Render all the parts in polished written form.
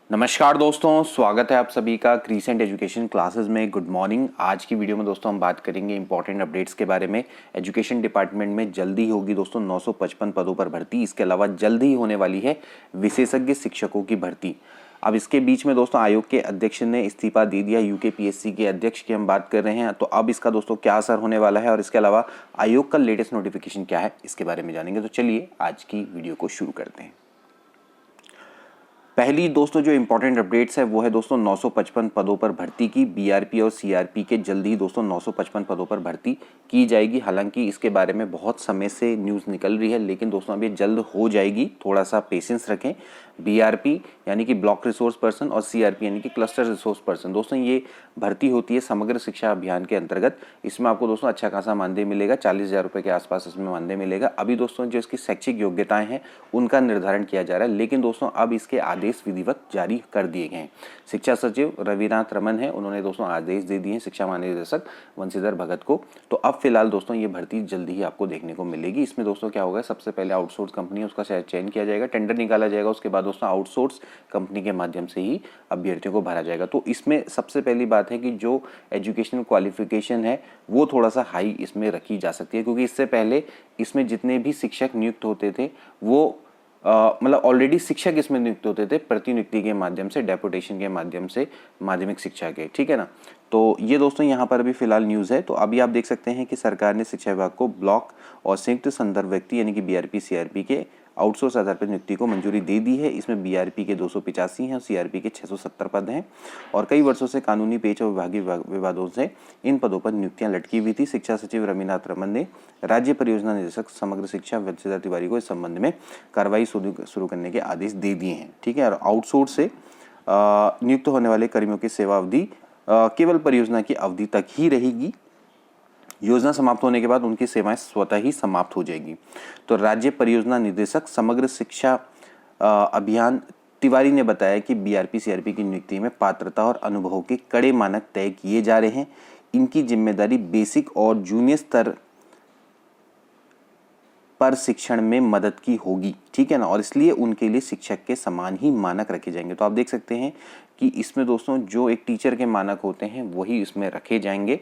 नमस्कार दोस्तों, स्वागत है आप सभी का क्रीसेंट एजुकेशन क्लासेस में। Good morning. आज की वीडियो में दोस्तों हम बात करेंगे इंपॉर्टेंट अपडेट्स के बारे में। एजुकेशन डिपार्टमेंट में जल्दी होगी दोस्तों 955 पदों पर भर्ती। इसके अलावा जल्द ही होने वाली है विशेषज्ञ शिक्षकों की भर्ती। अब इसके बीच में दोस्तों आयोग के अध्यक्ष ने इस्तीफा दे दिया। यूकेपीएससी के अध्यक्ष की हम बात कर रहे हैं, तो अब इसका दोस्तों क्या असर होने वाला है और इसके अलावा आयोग का लेटेस्ट नोटिफिकेशन क्या है, इसके बारे में जानेंगे। तो चलिए आज की वीडियो को शुरू करते हैं। पहली दोस्तों जो इंपॉर्टेंट अपडेट्स है वो है दोस्तों 955 पदों पर भर्ती की। बीआरपी और सीआरपी के जल्दी ही दोस्तों 955 पदों पर भर्ती की जाएगी। हालांकि इसके बारे में बहुत समय से न्यूज़ निकल रही है, लेकिन दोस्तों अब ये जल्द हो जाएगी, थोड़ा सा पेशेंस रखें। बीआरपी यानी कि ब्लॉक रिसोर्स पर्सन और सीआरपी यानी कि क्लस्टर रिसोर्स पर्सन, दोस्तों ये भर्ती होती है समग्र शिक्षा अभियान के अंतर्गत। इसमें आपको दोस्तों अच्छा खासा मानदेय मिलेगा, 40,000 रुपये के आसपास इसमें मानदेय मिलेगा। अभी दोस्तों जो इसकी शैक्षिक योग्यताएं हैं उनका निर्धारण किया जा रहा है, लेकिन दोस्तों अब इसके आदेश विधिवत जारी कर दिए गए हैं। शिक्षा सचिव रविनाथ रमन है, उन्होंने दोस्तों आदेश दे दिए हैं शिक्षा महानिदेशक वंशीधर भगत को। तो अब फिलहाल दोस्तों ये भर्ती जल्दी ही आपको देखने को मिलेगी। इसमें दोस्तों क्या होगा, सबसे पहले आउटसोर्स कंपनी है उसका चयन किया जाएगा, टेंडर निकाला जाएगा। उसके बाद दोस्तों आउटसोर्स कंपनी के माध्यम से ही अभ्यर्थियों को भरा जाएगा। तो इसमें सबसे पहली बात है कि जो एजुकेशनल क्वालिफिकेशन है वो थोड़ा सा हाई इसमें रखी जा सकती है, क्योंकि इससे पहले इसमें जितने भी शिक्षक नियुक्त होते थे वो मतलब ऑलरेडी शिक्षक इसमें नियुक्त होते थे प्रतिनियुक्ति के माध्यम से, डेपुटेशन के माध्यम से माध्यमिक शिक्षा के, ठीक है ना। तो ये दोस्तों यहाँ पर अभी फिलहाल न्यूज़ है। तो अभी आप देख सकते हैं कि सरकार ने शिक्षा विभाग को ब्लॉक और संयुक्त संदर्भ व्यक्ति यानी कि बीआरपी सीआरपी के आउटसोर्स आधार पर नियुक्ति को मंजूरी दे दी है। इसमें बीआरपी के 285 हैं और सीआरपी के 670 पद हैं और कई वर्षों से कानूनी पेच और विभागीय विवादों से इन पदों पर नियुक्तियां लटकी हुई थी। शिक्षा सचिव रविनाथ रमन ने राज्य परियोजना निदेशक समग्र शिक्षा वंशीधर तिवारी को इस संबंध में कार्रवाई शुरू करने के आदेश दे दिए हैं, ठीक है। और आउटसोर्स से नियुक्त होने वाले कर्मियों की सेवा अवधि केवल परियोजना की अवधि तक ही रहेगी। योजना समाप्त होने के बाद उनकी सेवाएं स्वतः ही समाप्त हो जाएगी। तो राज्य परियोजना निदेशक समग्र शिक्षा अभियान तिवारी ने बताया कि बीआरपी सीआरपी की नियुक्ति में पात्रता और अनुभवों के कड़े मानक तय किए जा रहे हैं। इनकी जिम्मेदारी बेसिक और जूनियर स्तर पर शिक्षण में मदद की होगी, ठीक है ना, और इसलिए उनके लिए शिक्षक के समान ही मानक रखे जाएंगे। तो आप देख सकते हैं कि इसमें दोस्तों जो एक टीचर के मानक होते हैं वही इसमें रखे जाएंगे।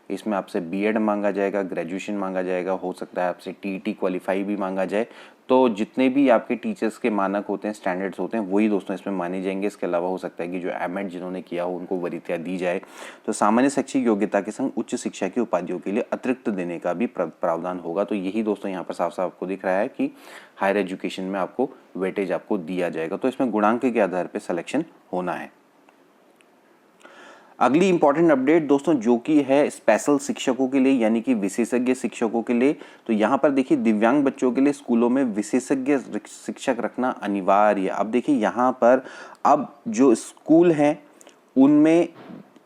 इसमें आपसे बीएड मांगा जाएगा, ग्रेजुएशन मांगा जाएगा, हो सकता है आपसे टीईटी क्वालिफाई भी मांगा जाए। तो जितने भी आपके टीचर्स के मानक होते हैं, स्टैंडर्ड्स होते हैं, वही दोस्तों इसमें माने जाएंगे। इसके अलावा हो सकता है कि जो एमएड जिन्होंने किया हो उनको वरीयता दी जाए। तो सामान्य शैक्षिक योग्यता के संग उच्च शिक्षा की उपाधियों के लिए अतिरिक्त देने का भी प्रावधान होगा। तो यही दोस्तों यहाँ पर साफ साफ आपको दिख रहा है कि हायर एजुकेशन में आपको वेटेज आपको दिया जाएगा। तो इसमें गुणांक के आधार पर सिलेक्शन होना है। अगली इंपॉर्टेंट अपडेट दोस्तों जो कि है स्पेशल शिक्षकों के लिए यानी कि विशेषज्ञ शिक्षकों के लिए। तो यहाँ पर देखिए दिव्यांग बच्चों के लिए स्कूलों में विशेषज्ञ शिक्षक रखना अनिवार्य। अब देखिए यहाँ पर अब जो स्कूल हैं उनमें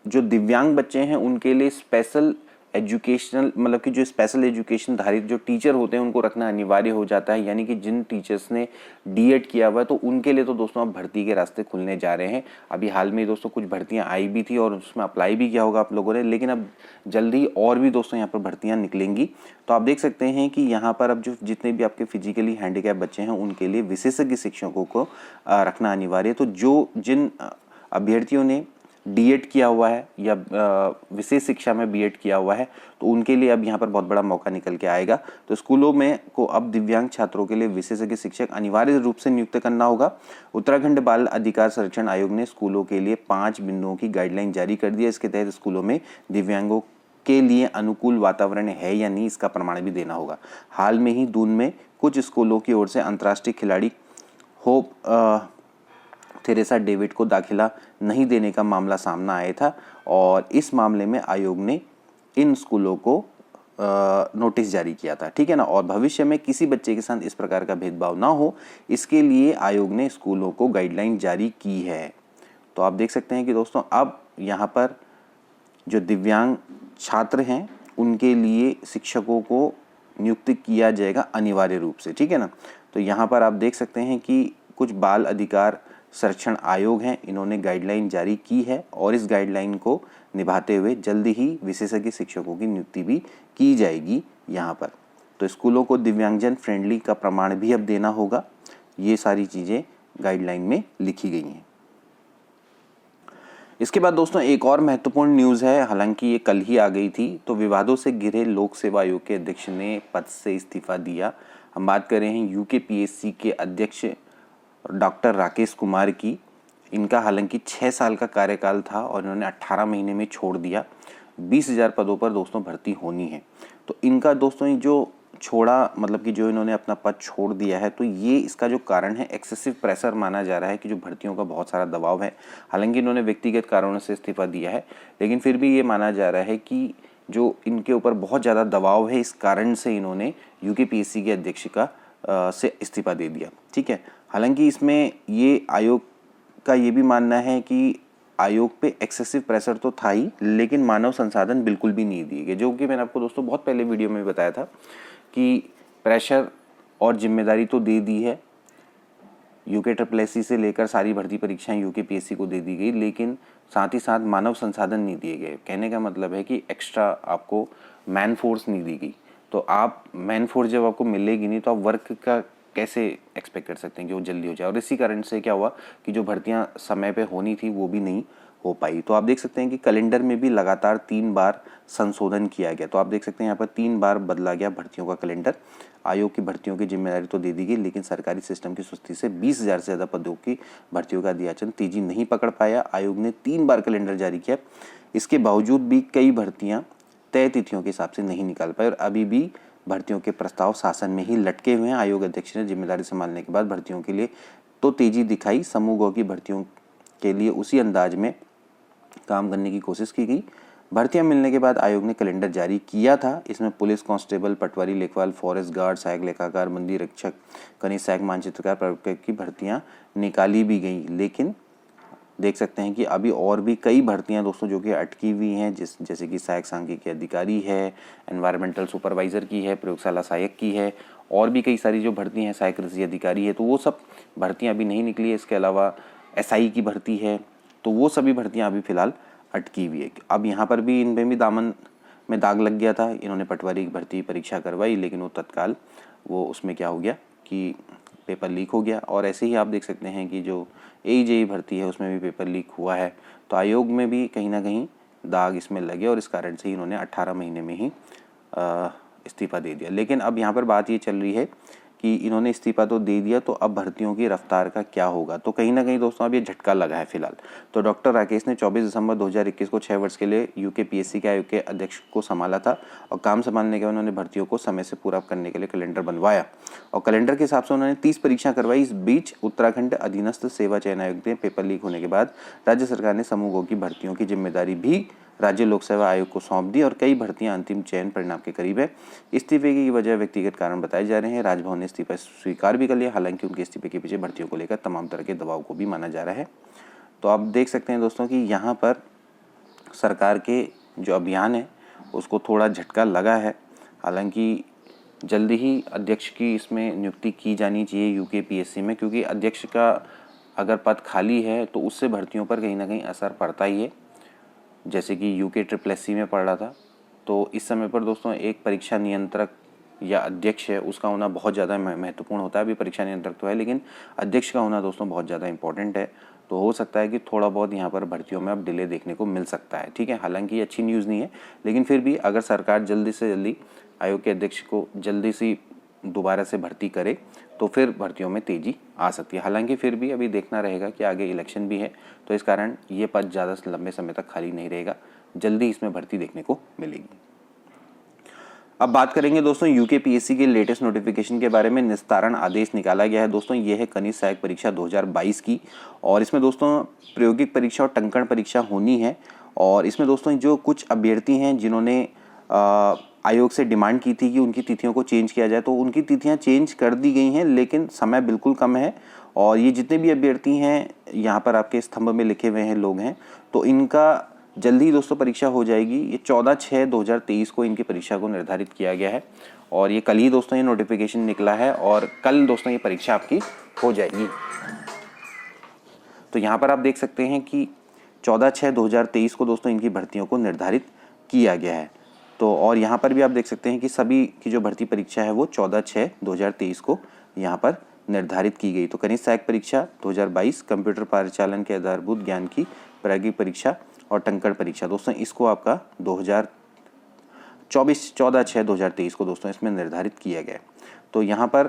जो दिव्यांग बच्चे हैं उनके लिए स्पेशल एजुकेशनल मतलब कि जो स्पेशल एजुकेशन धारित जो टीचर होते हैं उनको रखना अनिवार्य हो जाता है। यानी कि जिन टीचर्स ने डीएड किया हुआ है तो उनके लिए तो दोस्तों अब भर्ती के रास्ते खुलने जा रहे हैं। अभी हाल में दोस्तों कुछ भर्तियां आई भी थी और उसमें अप्लाई भी किया होगा आप लोगों ने, लेकिन अब जल्दी और भी दोस्तों यहाँ पर भर्तियाँ निकलेंगी। तो आप देख सकते हैं कि यहाँ पर अब जो जितने भी आपके फिजिकली हैंडीकैप बच्चे हैं उनके लिए विशेषज्ञ शिक्षकों को रखना अनिवार्य है। तो जिन अभ्यर्थियों ने डीएड किया हुआ है या विशेष शिक्षा में बीएड किया हुआ है तो उनके लिए अब यहाँ पर बहुत बड़ा मौका निकल के आएगा। तो स्कूलों में को अब दिव्यांग छात्रों के लिए विशेषज्ञ शिक्षक अनिवार्य रूप से नियुक्त करना होगा। उत्तराखंड बाल अधिकार संरक्षण आयोग ने स्कूलों के लिए 5 बिंदुओं की गाइडलाइन जारी कर दी है। इसके तहत स्कूलों में दिव्यांगों के लिए अनुकूल वातावरण है या नहीं इसका प्रमाण भी देना होगा। हाल में ही दून में कुछ स्कूलों की ओर से अंतर्राष्ट्रीय खिलाड़ी होप थेरेसा डेविड को दाखिला नहीं देने का मामला सामना आया था और इस मामले में आयोग ने इन स्कूलों को नोटिस जारी किया था, ठीक है ना। और भविष्य में किसी बच्चे के साथ इस प्रकार का भेदभाव ना हो इसके लिए आयोग ने स्कूलों को गाइडलाइन जारी की है। तो आप देख सकते हैं कि दोस्तों अब यहाँ पर जो दिव्यांग छात्र हैं उनके लिए शिक्षकों को नियुक्त किया जाएगा अनिवार्य रूप से, ठीक है ना। तो यहाँ पर आप देख सकते हैं कि कुछ बाल अधिकार संरक्षण आयोग हैं, इन्होंने गाइडलाइन जारी की है और इस गाइडलाइन को निभाते हुए जल्दी ही विशेषज्ञ शिक्षकों की नियुक्ति भी की जाएगी यहाँ पर। तो स्कूलों को दिव्यांगजन फ्रेंडली का प्रमाण भी अब देना होगा। ये सारी चीज़ें गाइडलाइन में लिखी गई हैं। इसके बाद दोस्तों एक और महत्वपूर्ण न्यूज़ है, हालांकि ये कल ही आ गई थी। तो विवादों से घिरे लोक सेवा आयोग के अध्यक्ष ने पद से इस्तीफा दिया। हम बात कर रहे हैं यूकेपीएससी के अध्यक्ष डॉक्टर राकेश कुमार की। इनका हालांकि 6 साल का कार्यकाल था और इन्होंने 18 महीने में छोड़ दिया। 20,000 पदों पर दोस्तों भर्ती होनी है। तो इनका दोस्तों ये जो छोड़ा, मतलब कि जो इन्होंने अपना पद छोड़ दिया है, तो ये इसका जो कारण है एक्सेसिव प्रेशर माना जा रहा है कि जो भर्तियों का बहुत सारा दबाव है। हालांकि इन्होंने व्यक्तिगत कारणों से इस्तीफा दिया है, लेकिन फिर भी ये माना जा रहा है कि जो इनके ऊपर बहुत ज़्यादा दबाव है, इस कारण से इन्होंने यूकेपीएससी के अध्यक्ष से इस्तीफा दे दिया। ठीक है, हालांकि इसमें ये आयोग का ये भी मानना है कि आयोग पे एक्सेसिव प्रेशर तो था ही, लेकिन मानव संसाधन बिल्कुल भी नहीं दिए गए, जो कि मैंने आपको दोस्तों बहुत पहले वीडियो में बताया था कि प्रेशर और जिम्मेदारी तो दे दी है। यूके से लेकर सारी भर्ती परीक्षाएं यूकेपीएससी को दे दी गई, लेकिन साथ ही साथ मानव संसाधन नहीं दिए गए। कहने का मतलब है कि एक्स्ट्रा आपको मैन फोर्स नहीं दी गई। तो आप मैन फोर्स जब आपको मिलेगी नहीं, तो आप वर्क का कैसे एक्सपेक्ट कर सकते हैं कि वो जल्दी हो जाए। और इसी कारण से क्या हुआ कि जो भर्तियां समय पे होनी थी वो भी नहीं हो पाई। तो आप देख सकते हैं कि कैलेंडर में भी लगातार 3 बार संशोधन किया गया। तो आप देख सकते हैं यहाँ पर 3 बार बदला गया भर्तियों का कैलेंडर। आयोग की भर्तियों की जिम्मेदारी तो दे दी गई, लेकिन सरकारी सिस्टम की सुस्ती से 20,000 से ज़्यादा पदों की भर्तियों का अध्याचन तेजी नहीं पकड़ पाया। आयोग ने 3 बार कैलेंडर जारी किया, इसके बावजूद भी कई भर्तियाँ तय तिथियों के हिसाब से नहीं निकाल पाई और अभी भी भर्तियों के प्रस्ताव शासन में ही लटके हुए हैं। आयोग अध्यक्ष ने जिम्मेदारी संभालने के बाद भर्तियों के लिए तो तेजी दिखाई, समूह गौ की भर्तियों के लिए उसी अंदाज में काम करने की कोशिश की गई। भर्तियां मिलने के बाद आयोग ने कैलेंडर जारी किया था। इसमें पुलिस कांस्टेबल, पटवारी, लेखपाल, फॉरेस्ट गार्ड, सहायक लेखाकार, मंदिर रक्षक, खनिज सहायक मानचित्रकार, पर्यवेक्षक की भर्तियां निकाली भी गई। लेकिन देख सकते हैं कि अभी और भी कई भर्तियां दोस्तों जो कि अटकी हुई हैं, जैसे कि सहायक सांख्यिकी अधिकारी है, एनवायरमेंटल सुपरवाइजर की है, प्रयोगशाला सहायक की है, और भी कई सारी जो भर्ती हैं, सहायक कृषि अधिकारी है, तो वो सब भर्तियां अभी नहीं निकली है। इसके अलावा एसआई की भर्ती है, तो वो सभी भर्तियां अभी फिलहाल अटकी हुई है। अब यहाँ पर भी इनमें भी दामन में दाग लग गया था। इन्होंने पटवारी की भर्ती परीक्षा करवाई, लेकिन वो तत्काल वो उसमें क्या हो गया कि पेपर लीक हो गया। और ऐसे ही आप देख सकते हैं कि जो AEJE भर्ती है उसमें भी पेपर लीक हुआ है। तो आयोग में भी कहीं ना कहीं दाग इसमें लगे और इस कारण से इन्होंने 18 महीने में ही इस्तीफा दे दिया। लेकिन अब यहाँ पर बात ये चल रही है कि इन्होंने इस्तीफा तो दे दिया, तो अब भर्तियों की रफ्तार का क्या होगा। तो कहीं ना कहीं दोस्तों अब ये झटका लगा है फिलहाल। तो डॉक्टर राकेश ने 24 दिसंबर 2021 को 6 वर्ष के लिए यूकेपीएससी के आयोग के अध्यक्ष को संभाला था और काम संभालने के बाद उन्होंने भर्तियों को समय से पूरा करने के लिए कैलेंडर बनवाया और कैलेंडर के हिसाब से उन्होंने 30 परीक्षा करवाई। इस बीच उत्तराखंड अधीनस्थ सेवा चयन आयोग ने पेपर लीक होने के बाद राज्य सरकार ने समूह गौ की भर्तियों की जिम्मेदारी भी राज्य लोक सेवा आयोग को सौंप दी और कई भर्तियां अंतिम चयन परिणाम के करीब है। इस्तीफे की वजह व्यक्तिगत कारण बताए जा रहे हैं। राजभवन ने इस्तीफा स्वीकार भी कर लिया, हालांकि उनके इस्तीफे के पीछे भर्तियों को लेकर तमाम तरह के दबाव को भी माना जा रहा है। तो आप देख सकते हैं दोस्तों कि यहाँ पर सरकार के जो अभियान है उसको थोड़ा झटका लगा है। हालांकि जल्दी ही अध्यक्ष की इसमें नियुक्ति की जानी चाहिए यूकेपीएससी में, क्योंकि अध्यक्ष का अगर पद खाली है तो उससे भर्तियों पर कहीं ना कहीं असर पड़ता ही है, जैसे कि यूके में पड़ रहा था। तो इस समय पर दोस्तों एक परीक्षा नियंत्रक या अध्यक्ष है उसका होना बहुत ज़्यादा महत्वपूर्ण होता है। अभी परीक्षा नियंत्रक तो है, लेकिन अध्यक्ष का होना दोस्तों बहुत ज़्यादा इंपॉर्टेंट है। तो हो सकता है कि थोड़ा बहुत यहाँ पर भर्तियों में अब डिले देखने को मिल सकता है। ठीक है, हालांकि ये अच्छी न्यूज़ नहीं है, लेकिन फिर भी अगर सरकार जल्दी से जल्दी आयोग के अध्यक्ष को जल्दी से दोबारा से भर्ती करे तो फिर भर्तियों में तेज़ी आ सकती है। हालांकि फिर भी अभी देखना रहेगा कि आगे इलेक्शन भी है, तो इस कारण ये पद ज़्यादा लंबे समय तक खाली नहीं रहेगा, जल्दी इसमें भर्ती देखने को मिलेगी। अब बात करेंगे दोस्तों यूकेपीएससी के लेटेस्ट नोटिफिकेशन के बारे में। निस्तारण आदेश निकाला गया है दोस्तों, ये है खनिज सहायक परीक्षा 2022 की, और इसमें दोस्तों प्रायोगिक परीक्षा और टंकण परीक्षा होनी है। और इसमें दोस्तों जो कुछ अभ्यर्थी हैं जिन्होंने आयोग से डिमांड की थी कि उनकी तिथियों को चेंज किया जाए, तो उनकी तिथियां चेंज कर दी गई हैं, लेकिन समय बिल्कुल कम है। और ये जितने भी अभ्यर्थी हैं यहाँ पर आपके स्तंभ में लिखे हुए हैं लोग हैं, तो इनका जल्दी दोस्तों परीक्षा हो जाएगी। ये 14/6/2023 को इनकी परीक्षा को निर्धारित किया गया है और ये कल ही दोस्तों ये नोटिफिकेशन निकला है और कल दोस्तों ये परीक्षा आपकी हो जाएगी। तो यहाँ पर आप देख सकते हैं कि 14/6/2023 को दोस्तों इनकी भर्तियों को निर्धारित किया गया है। तो और यहाँ पर भी आप देख सकते हैं कि सभी की जो भर्ती परीक्षा है वो 14/6/2023 को यहाँ पर निर्धारित की गई। तो खनिज सहायक परीक्षा 2022 कंप्यूटर परिचालन के आधारभूत ज्ञान की प्रायोगिक परीक्षा और टंकण परीक्षा दोस्तों इसको आपका 14/6/2023 को दोस्तों इसमें निर्धारित किया गया है। तो यहाँ पर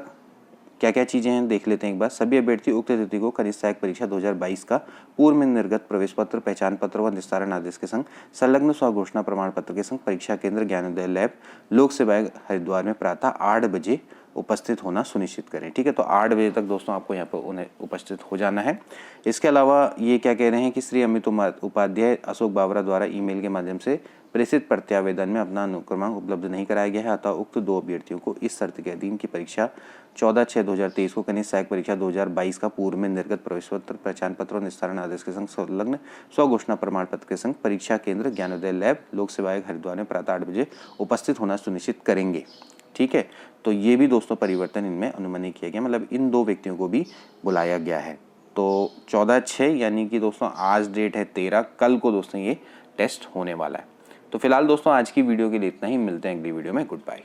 क्या क्या चीज़ें हैं देख लेते हैं एक बार। सभी अभ्यर्थी उक्त तिथि को कनिष्ठ सहायक परीक्षा 2022 का पूर्व में निर्गत प्रवेश पत्र, पहचान पत्र व निस्तारण आदेश के संग संलग्न स्वघोषणा प्रमाण पत्र के संग परीक्षा केंद्र ज्ञानोदय लैब लोक सेवा हरिद्वार में प्रातः 8 बजे उपस्थित होना सुनिश्चित करें। ठीक है, तो 8 बजे तक दोस्तों आपको यहाँ पर उन्हें उपस्थित हो जाना है। इसके अलावा ये क्या कह रहे हैं कि श्री अमित उपाध्याय अशोक बावरा द्वारा ईमेल के माध्यम से प्रेषित प्रत्यावेदन में अपना अनुक्रमांक उपलब्ध नहीं कराया गया है, अतः उक्त 2 अभ्यर्थियों को इस शर्त के अधीन की परीक्षा 14/6/2023 को कनिष्ठ सहायक परीक्षा 2022 का पूर्व में निर्गत प्रवेश पत्र, पहचान पत्र और निस्तारण आदेश के संग संलग्न स्वघोषणा प्रमाण पत्र के संग परीक्षा केंद्र ज्ञानोदय लैब लोक सेवा हरिद्वार में प्रातः 8 बजे उपस्थित होना सुनिश्चित करेंगे। ठीक है, तो ये भी दोस्तों परिवर्तन इनमें अनुमति किया गया, मतलब इन 2 व्यक्तियों को भी बुलाया गया है। तो 14/6 यानी कि दोस्तों आज डेट है 13, कल को दोस्तों ये टेस्ट होने वाला है। तो फिलहाल दोस्तों आज की वीडियो के लिए इतना ही, मिलते हैं अगली वीडियो में। Good bye.